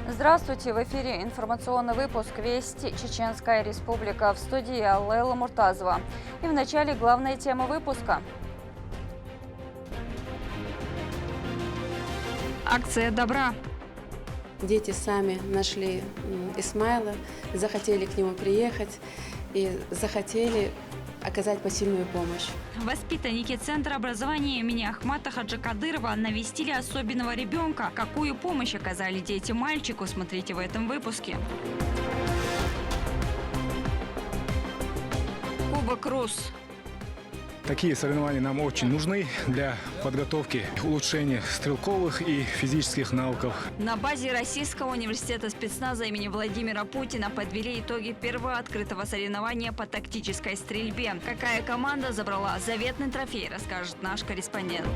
Здравствуйте! В эфире информационный выпуск «Вести. Чеченская республика». В студии Лейла Муртазова. И в начале главная тема выпуска. Акция добра. Дети сами нашли Исмаила, захотели к нему приехать и захотели оказать посильную помощь. Воспитанники Центра образования имени Ахмата Хаджи Кадырова навестили особенного ребенка. Какую помощь оказали дети мальчику, смотрите в этом выпуске. Кубок РУС. Такие соревнования нам очень нужны для подготовки, улучшения стрелковых и физических навыков. На базе Российского университета спецназа имени Владимира Путина подвели итоги первого открытого соревнования по тактической стрельбе. Какая команда забрала заветный трофей, расскажет наш корреспондент.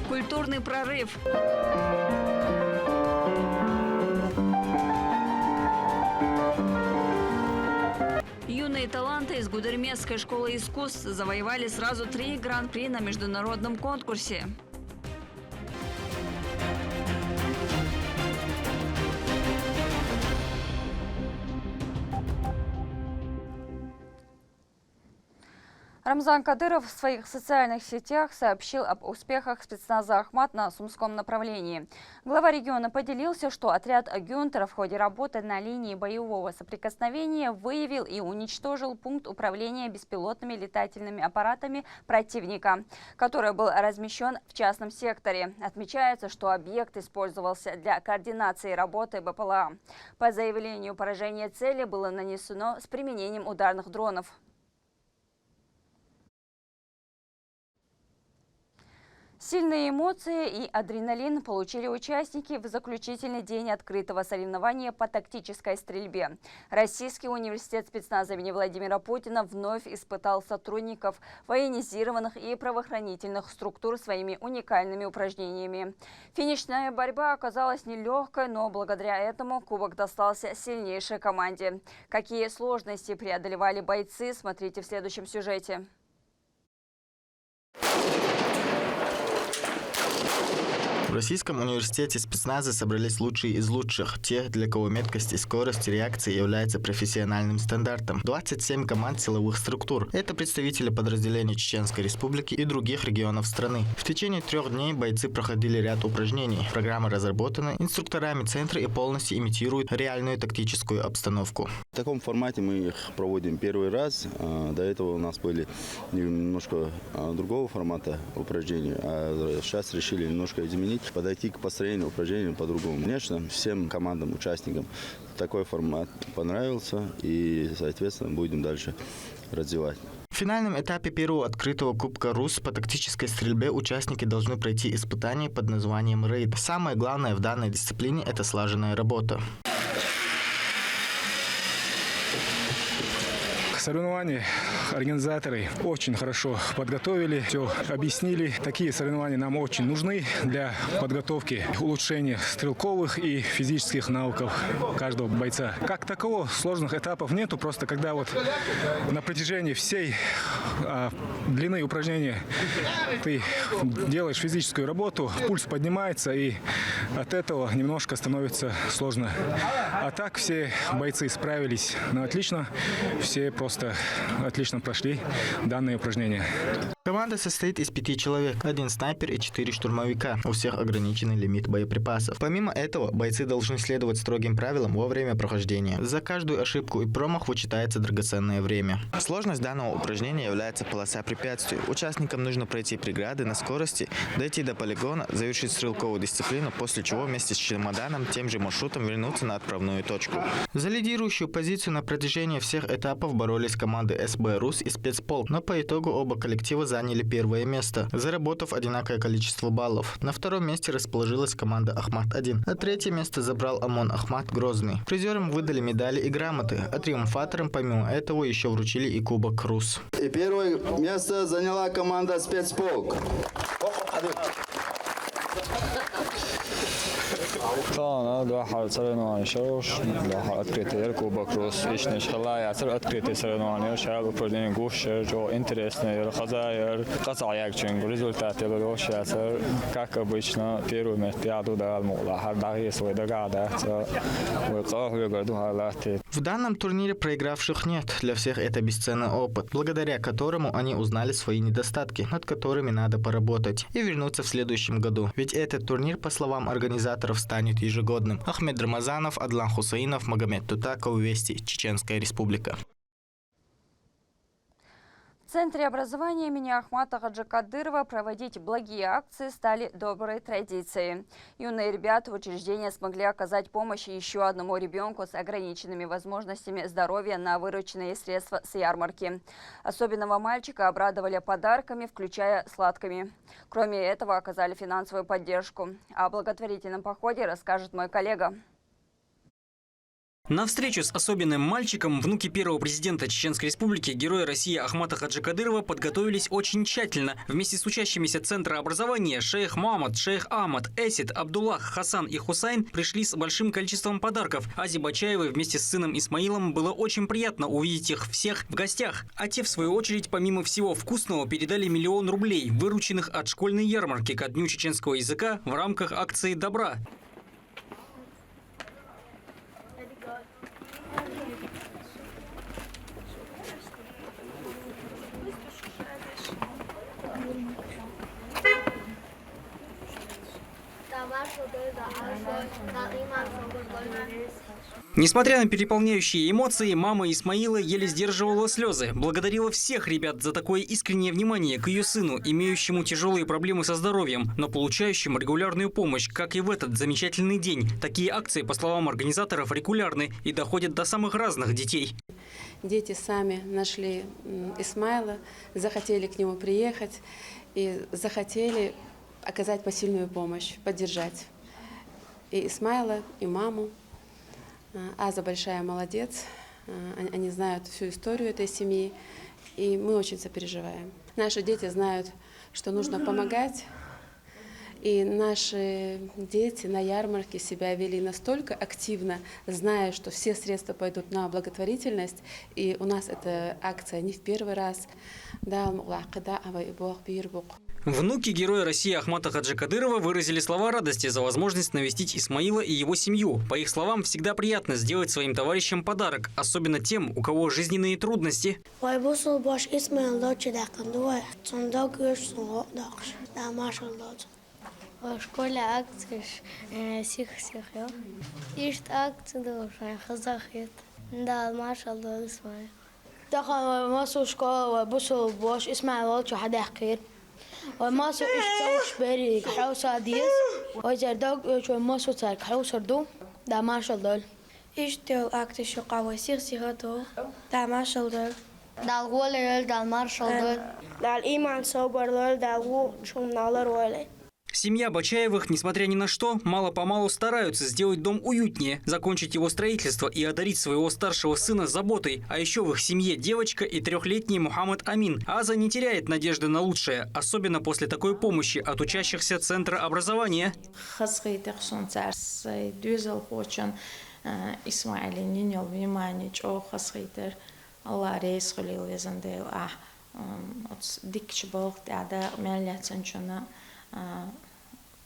Культурный прорыв. Юные таланты из Гудермесской школы искусств завоевали сразу 3 гран-при на международном конкурсе. Рамзан Кадыров в своих социальных сетях сообщил об успехах спецназа «Ахмат» на Сумском направлении. Глава региона поделился, что отряд «Гюнтер» в ходе работы на линии боевого соприкосновения выявил и уничтожил пункт управления беспилотными летательными аппаратами противника, который был размещен в частном секторе. Отмечается, что объект использовался для координации работы БПЛА. По заявлению, поражение цели было нанесено с применением ударных дронов. Сильные эмоции и адреналин получили участники в заключительный день открытого соревнования по тактической стрельбе. Российский университет спецназа имени Владимира Путина вновь испытал сотрудников военизированных и правоохранительных структур своими уникальными упражнениями. Финишная борьба оказалась нелегкой, но благодаря этому кубок достался сильнейшей команде. Какие сложности преодолевали бойцы, смотрите в следующем сюжете. В Российском университете спецназа собрались лучшие из лучших, те, для кого меткость и скорость реакции является профессиональным стандартом. 27 команд силовых структур. Это представители подразделений Чеченской Республики и других регионов страны. В течение 3 дней бойцы проходили ряд упражнений. Программа разработана инструкторами центра и полностью имитирует реальную тактическую обстановку. В таком формате мы их проводим первый раз. До этого у нас были немножко другого формата упражнений, а сейчас решили немножко изменить, подойти к построению упражнений по-другому. Конечно, всем командам, участникам такой формат понравился, и, соответственно, будем дальше развивать. В финальном этапе первого открытого Кубка РУС по тактической стрельбе участники должны пройти испытание под названием «Рейд». Самое главное в данной дисциплине – это слаженная работа. Соревнования организаторы очень хорошо подготовили, все объяснили. Такие соревнования нам очень нужны для подготовки, улучшения стрелковых и физических навыков каждого бойца. Как такового сложных этапов нету, просто когда вот на протяжении всей длины упражнения ты делаешь физическую работу, пульс поднимается, и от этого немножко становится сложно. А так все бойцы справились отлично, все просто отлично прошли данные упражнения. Команда состоит из 5 человек, 1 снайпер и 4 штурмовика. У всех ограниченный лимит боеприпасов. Помимо этого, бойцы должны следовать строгим правилам во время прохождения. За каждую ошибку и промах вычитается драгоценное время. Сложность данного упражнения является полоса препятствий. Участникам нужно пройти преграды на скорости, дойти до полигона, завершить стрелковую дисциплину, после чего вместе с чемоданом тем же маршрутом вернуться на отправную точку. За лидирующую позицию на протяжении всех этапов боролись команды СБ РУС и спецполк, но по итогу оба коллектива заняли первое место, заработав одинаковое количество баллов. На 2-м месте расположилась команда Ахмат-1, а 3-е место забрал ОМОН Ахмат Грозный. Призерам выдали медали и грамоты, а триумфаторам помимо этого еще вручили и Кубок РУС. И первое место заняла команда спецполк. Та два соревнования шош, два открытые кубок рус, ищешь хлая, открытые соревнования, шел упражнение гуще, jo интересные, хозяин, казаяк ченг, результаты лучше, как обычно, первый место я туда алмула, хардаги свой догада, В данном турнире проигравших нет. Для всех это бесценный опыт, благодаря которому они узнали свои недостатки, над которыми надо поработать, и вернуться в следующем году. Ведь этот турнир, по словам организаторов, станет ежегодным. Ахмед Рамазанов, Адлан Хусаинов, Магомед Тутаков, Вести, Чеченская Республика. В Центре образования имени Ахмата Хаджи Кадырова проводить благие акции стали доброй традицией. Юные ребята в учреждении смогли оказать помощь еще одному ребенку с ограниченными возможностями здоровья на вырученные средства с ярмарки. Особенного мальчика обрадовали подарками, включая сладками. Кроме этого, оказали финансовую поддержку. О благотворительном походе расскажет мой коллега. На встречу с особенным мальчиком внуки первого президента Чеченской Республики, героя России Ахмата Хаджи Кадырова подготовились очень тщательно. Вместе с учащимися Центра образования шейх Мухаммад, шейх Ахмад, Эсид, Абдуллах, Хасан и Хусайн пришли с большим количеством подарков. Азе Бачаевой вместе с сыном Исмаилом было очень приятно увидеть их всех в гостях. А те, в свою очередь, помимо всего вкусного, передали 1 000 000 рублей, вырученных от школьной ярмарки ко Дню чеченского языка в рамках акции «Добра». Несмотря на переполняющие эмоции, мама Исмаила еле сдерживала слезы. Благодарила всех ребят за такое искреннее внимание к ее сыну, имеющему тяжелые проблемы со здоровьем, но получающему регулярную помощь, как и в этот замечательный день. Такие акции, по словам организаторов, регулярны и доходят до самых разных детей. Дети сами нашли Исмаила, захотели к нему приехать и захотели оказать посильную помощь, поддержать и Исмаила, и маму. Аза большая молодец, они знают всю историю этой семьи, и мы очень сопереживаем. Наши дети знают, что нужно помогать, и наши дети на ярмарке себя вели настолько активно, зная, что все средства пойдут на благотворительность, и у нас эта акция не в первый раз. Внуки героя России Ахмата Хаджи Кадырова выразили слова радости за возможность навестить Исмаила и его семью. По их словам, всегда приятно сделать своим товарищам подарок, особенно тем, у кого жизненные трудности. В школе акции всех я. Ишь акции должен хазахет. Да, машаллах, Исмаил. دخل ماسو شكا بوسو باش اسمع والش حدا حكير وماسو اشتوش بري حوسا ديس وإذا دوق شو ماسو تارك حوسر دو دا ما شاء الله اشتو اكت شقا وسيخ سيغتو دا ما شاء الله دا الغول دا ما شاء الله دا الإيمان صبر دا الغو شو نالر ولا. Семья Бачаевых, несмотря ни на что, мало-помалу стараются сделать дом уютнее, закончить его строительство и одарить своего старшего сына заботой. А еще в их семье девочка и 3-летний Мухаммад Амин. Аза не теряет надежды на лучшее, особенно после такой помощи от учащихся Центра образования.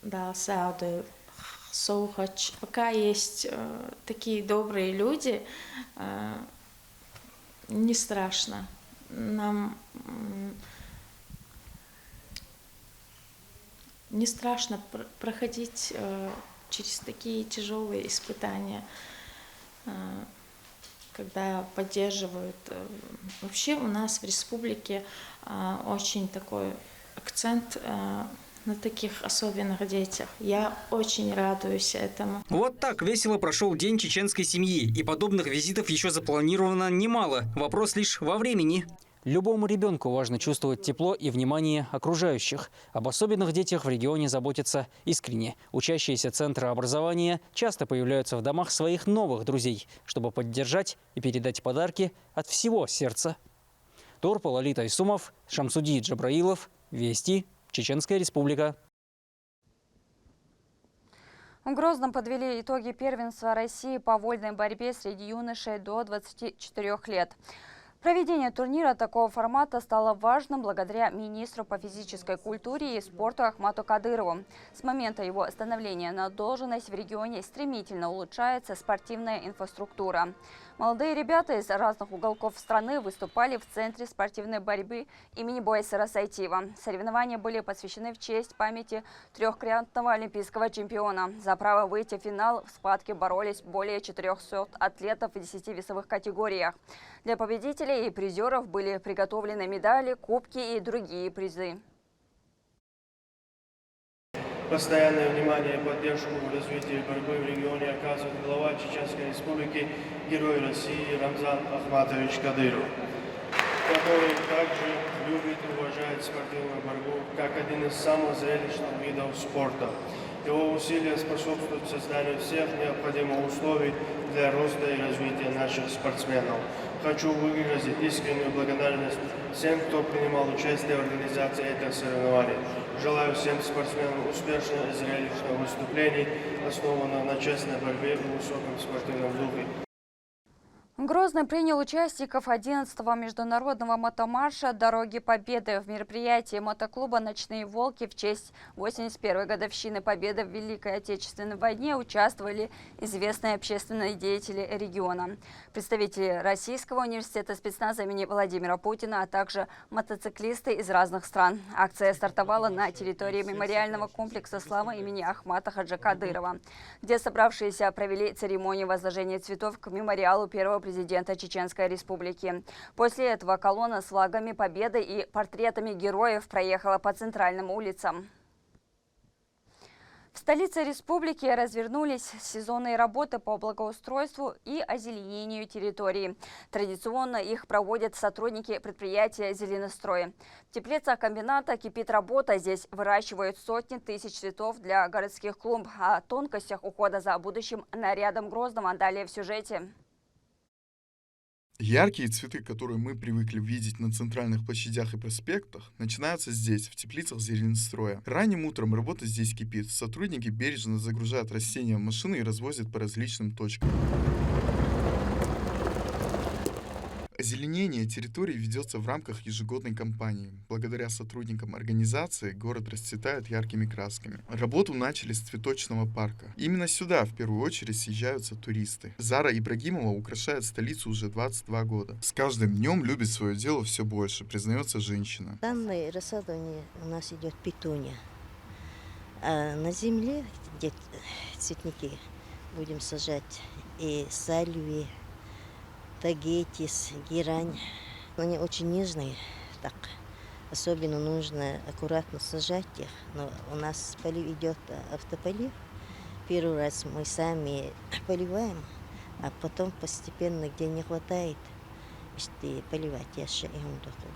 Да, сауды, соухач. Пока есть такие добрые люди, не страшно. Нам не страшно проходить через такие тяжелые испытания, когда поддерживают. Вообще у нас в республике очень такой акцент на таких особенных детях. Я очень радуюсь этому. Вот так весело прошел день чеченской семьи. И подобных визитов еще запланировано немало. Вопрос лишь во времени. Любому ребенку важно чувствовать тепло и внимание окружающих. Об особенных детях в регионе заботятся искренне. Учащиеся Центра образования часто появляются в домах своих новых друзей, чтобы поддержать и передать подарки от всего сердца. Торпа Лолита Исумов, Шамсуди Джабраилов, Вести, Чеченская Республика. В Грозном подвели итоги первенства России по вольной борьбе среди юношей до 24 лет. Проведение турнира такого формата стало важным благодаря министру по физической культуре и спорту Ахмату Кадырову. С момента его становления на должность в регионе стремительно улучшается спортивная инфраструктура. Молодые ребята из разных уголков страны выступали в Центре спортивной борьбы имени Боясера Сайтиева. Соревнования были посвящены в честь памяти трехкратного олимпийского чемпиона. За право выйти в финал в схватке боролись более 400 атлетов в 10 весовых категориях. Для победителей и призеров были приготовлены медали, кубки и другие призы. Постоянное внимание и поддержку в развитии борьбы в регионе оказывает глава Чеченской Республики, Герой России Рамзан Ахматович Кадыров, который также любит и уважает спортивную борьбу как один из самых зрелищных видов спорта. Его усилия способствуют созданию всех необходимых условий для роста и развития наших спортсменов. Хочу выразить искреннюю благодарность всем, кто принимал участие в организации этих соревнований. Желаю всем спортсменам успешных и зрелищных выступлений, основанных на честной борьбе и высоком спортивном духе. Грозный принял участников 11-го международного мотомарша «Дороги Победы». В мероприятии мотоклуба «Ночные волки» в честь 81-й годовщины Победы в Великой Отечественной войне участвовали известные общественные деятели региона, представители Российского университета спецназа имени Владимира Путина, а также мотоциклисты из разных стран. Акция стартовала на территории мемориального комплекса славы имени Ахмата Хаджи Кадырова, где собравшиеся провели церемонию возложения цветов к мемориалу первого президента Чеченской Республики. После этого колонна с флагами Победы и портретами героев проехала по центральным улицам. В столице республики развернулись сезонные работы по благоустройству и озеленению территории. Традиционно их проводят сотрудники предприятия «Зеленострой». В теплицах комбината кипит работа. Здесь выращивают сотни тысяч цветов для городских клумб. О тонкостях ухода за будущим нарядом Грозного далее в сюжете. Яркие цветы, которые мы привыкли видеть на центральных площадях и проспектах, начинаются здесь, в теплицах Зеленстроя. Ранним утром работа здесь кипит. Сотрудники бережно загружают растения в машины и развозят по различным точкам. Озеленение территории ведется в рамках ежегодной кампании. Благодаря сотрудникам организации город расцветает яркими красками. Работу начали с цветочного парка. Именно сюда в первую очередь съезжаются туристы. Зара Ибрагимова украшает столицу уже 22 года. С каждым днем любит свое дело все больше, признается женщина. Данное рассадывание у нас идет петуния. А на земле, где цветники, будем сажать и сальвии, тагетис, герань. Они очень нежные, так. Особенно нужно аккуратно сажать их. Но у нас полив идет автополив. Первый раз мы сами поливаем, а потом постепенно, где не хватает, поливать.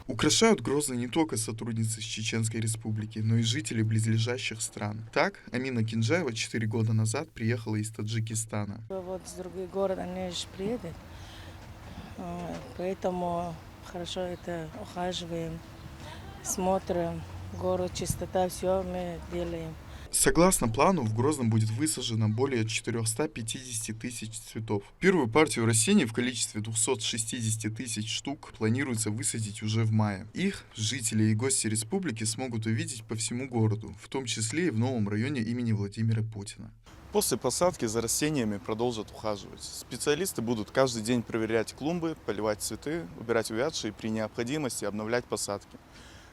Украшают Грозный не только сотрудницы из Чеченской Республики, но и жители близлежащих стран. Так, Амина Кинжаева 4 года назад приехала из Таджикистана. Вот с других городов они же приедут. Поэтому хорошо это ухаживаем, смотрим, город, чистота, все мы делаем. Согласно плану, в Грозном будет высажено более 450 тысяч цветов. Первую партию растений в количестве 260 тысяч штук планируется высадить уже в мае. Их жители и гости республики смогут увидеть по всему городу, в том числе и в новом районе имени Владимира Путина. После посадки за растениями продолжат ухаживать. Специалисты будут каждый день проверять клумбы, поливать цветы, убирать увядшие и при необходимости обновлять посадки.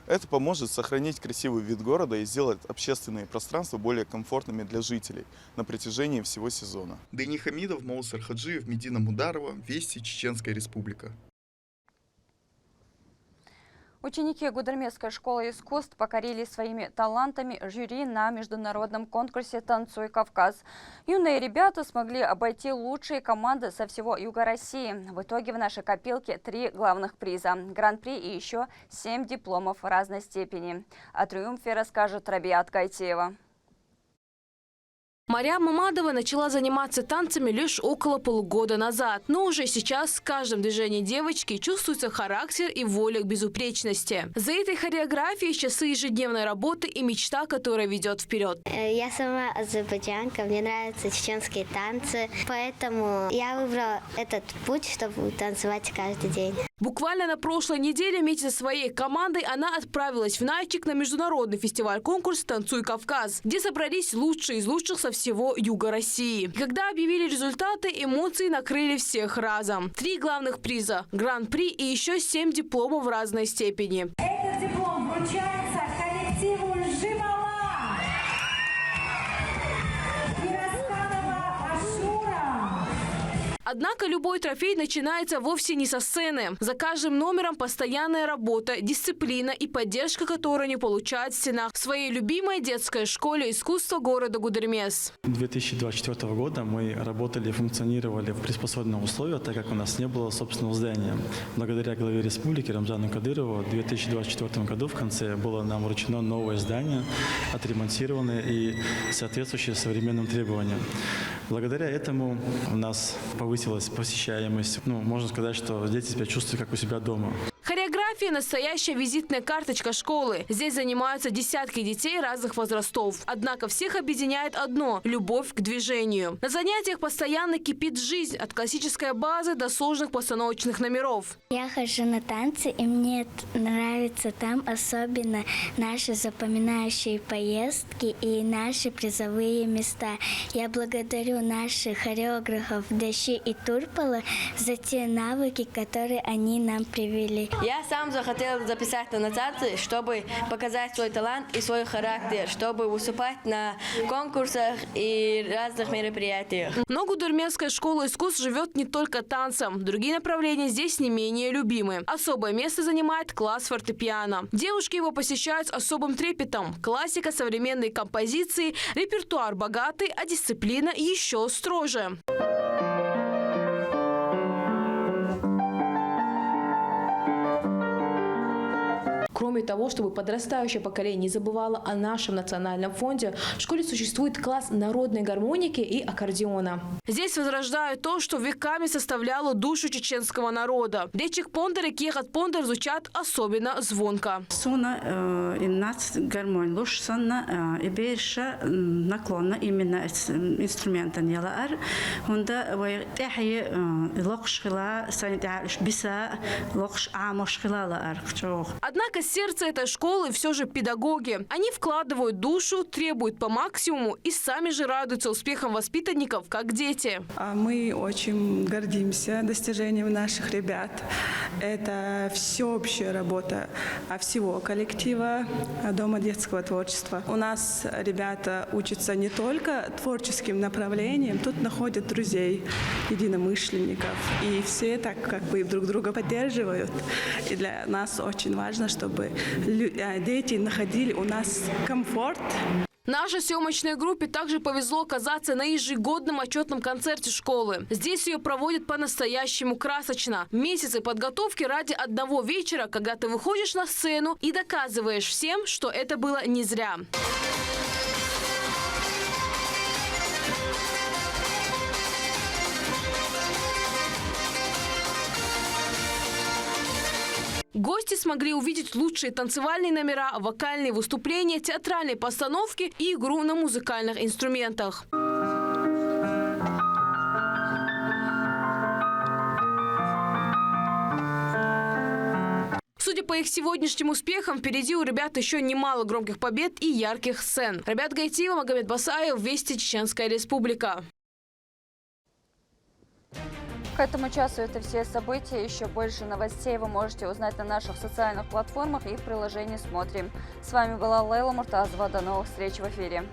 Это поможет сохранить красивый вид города и сделать общественные пространства более комфортными для жителей на протяжении всего сезона. Дэни Хамидов, Моусар Хаджиев, Медина Мударова, Вести, Чеченская Республика. Ученики Гудермесской школы искусств покорили своими талантами жюри на международном конкурсе «Танцуй, Кавказ». Юные ребята смогли обойти лучшие команды со всего юга России. В итоге в нашей копилке 3 главных приза, гран-при и еще 7 дипломов разной степени. О триумфе расскажет Рабиат Гайтеева. Марьям Мамадова начала заниматься танцами лишь около полугода назад. Но уже сейчас в каждом движении девочки чувствуется характер и воля к безупречности. За этой хореографией часы ежедневной работы и мечта, которая ведет вперед. Я сама азербайджанка, мне нравятся чеченские танцы, поэтому я выбрала этот путь, чтобы танцевать каждый день. Буквально на прошлой неделе вместе со своей командой она отправилась в Нальчик на международный фестиваль-конкурс «Танцуй Кавказ», где собрались лучшие из лучших со всего юга России. И когда объявили результаты, эмоции накрыли всех разом. 3 главных приза, гран-при и еще 7 дипломов в разной степени. Этот диплом вручается коллективу «Жимала». Однако любой трофей начинается вовсе не со сцены. За каждым номером постоянная работа, дисциплина и поддержка, которую они получают в стенах в своей любимой детской школе искусства города Гудермес. 2024 года мы работали и функционировали в приспособленных условиях, так как у нас не было собственного здания. Благодаря главе республики Рамзану Кадырову в 2024 году в конце было нам вручено новое здание, отремонтированное и соответствующее современным требованиям. Благодаря этому у нас повысилась посещаемость. Можно сказать, что дети себя чувствуют как у себя дома. Хореография – настоящая визитная карточка школы. Здесь занимаются десятки детей разных возрастов. Однако всех объединяет одно – любовь к движению. На занятиях постоянно кипит жизнь от классической базы до сложных постановочных номеров. Я хожу на танцы, и мне нравится там особенно наши запоминающие поездки и наши призовые места. Я благодарю наших хореографов Даши и Турпала за те навыки, которые они нам привели. Я сам захотел записать на танцы, чтобы показать свой талант и свой характер, чтобы выступать на конкурсах и разных мероприятиях. Но Гудермесская школа искусств живет не только танцем. Другие направления здесь не менее любимы. Особое место занимает класс фортепиано. Девушки его посещают с особым трепетом. Классика, современные композиции, репертуар богатый, а дисциплина еще строже. Кроме того, чтобы подрастающее поколение не забывало о нашем национальном фонде, в школе существует класс народной гармоники и аккордеона. Здесь возрождают то, что веками составляло душу чеченского народа. Речик Пондар и Кехат Пондар звучат особенно звонко. Суна иннац гармонь лушсанна и больше наклонна именно инструмента нелар. Онда вайхи локшхила санитарш биса локш амошхила лар. Однако сердце этой школы все же педагоги. Они вкладывают душу, требуют по максимуму и сами же радуются успехам воспитанников, как дети. Мы очень гордимся достижением наших ребят. Это всеобщая работа всего коллектива Дома детского творчества. У нас ребята учатся не только творческим направлением, тут находят друзей, единомышленников. И все так как бы друг друга поддерживают. И для нас очень важно, чтобы дети находили у нас комфорт. Нашей съемочной группе также повезло оказаться на ежегодном отчетном концерте школы. Здесь ее проводят по-настоящему красочно. Месяцы подготовки ради одного вечера, когда ты выходишь на сцену и доказываешь всем, что это было не зря. Гости смогли увидеть лучшие танцевальные номера, вокальные выступления, театральные постановки и игру на музыкальных инструментах. Судя по их сегодняшним успехам, впереди у ребят еще немало громких побед и ярких сцен. Рабят Гайтиева, Магомед Басаев, Вести, Чеченская Республика. К этому часу это все события. Еще больше новостей вы можете узнать на наших социальных платформах и в приложении «Смотрим». С вами была Лейла Муртазова. До новых встреч в эфире.